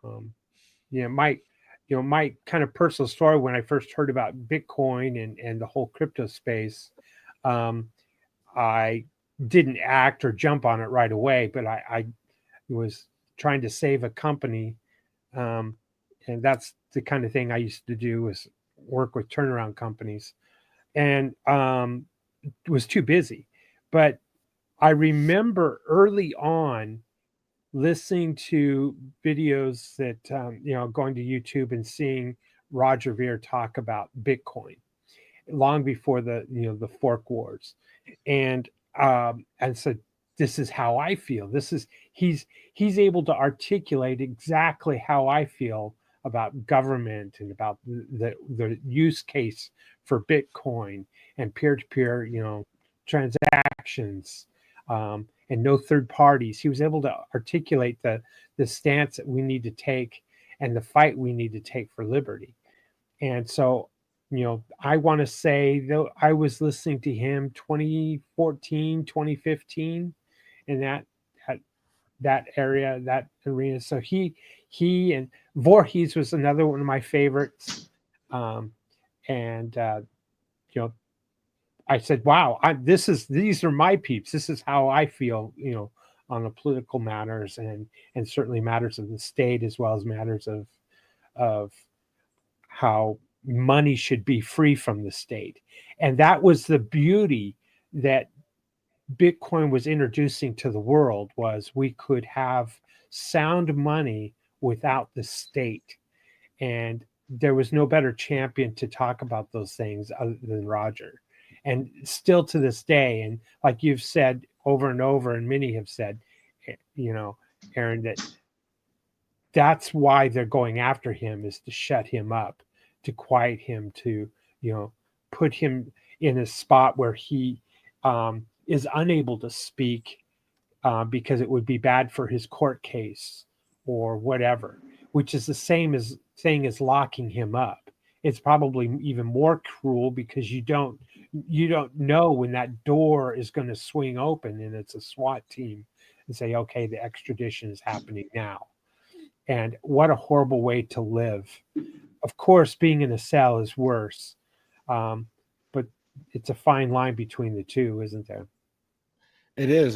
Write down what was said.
Um, you know, my kind of personal story when I first heard about Bitcoin and the whole crypto space, um, I didn't act or jump on it right away, but I was trying to save a company, um, and that's the kind of thing I used to do was work with turnaround companies, and was too busy. But I remember early on listening to videos that going to YouTube and seeing Roger Ver talk about Bitcoin long before the fork wars, and so this is how I feel. This is he's able to articulate exactly how I feel about government and about the use case for Bitcoin and peer to peer transactions, and no third parties. He was able to articulate the stance that we need to take and the fight we need to take for liberty. And so, I want to say though I was listening to him 2014, 2015 in that that area, that arena. So he and Voorhees was another one of my favorites. Um, and you know, I said, "Wow, these are my peeps. This is how I feel." On the political matters and certainly matters of the state as well as matters of how money should be free from the state. And that was the beauty that Bitcoin was introducing to the world was we could have sound money without the state. And there was no better champion to talk about those things other than Roger. And still to this day, and like you've said over and over, and many have said, Aaron, that's why they're going after him is to shut him up, to quiet him, to you know put him in a spot where he is unable to speak, because it would be bad for his court case or whatever, which is the same as thing as locking him up. It's probably even more cruel because you don't know when that door is going to swing open and it's a SWAT team and say, okay, the extradition is happening now. And what a horrible way to live. Of course, being in a cell is worse, but it's a fine line between the two, isn't there? It is.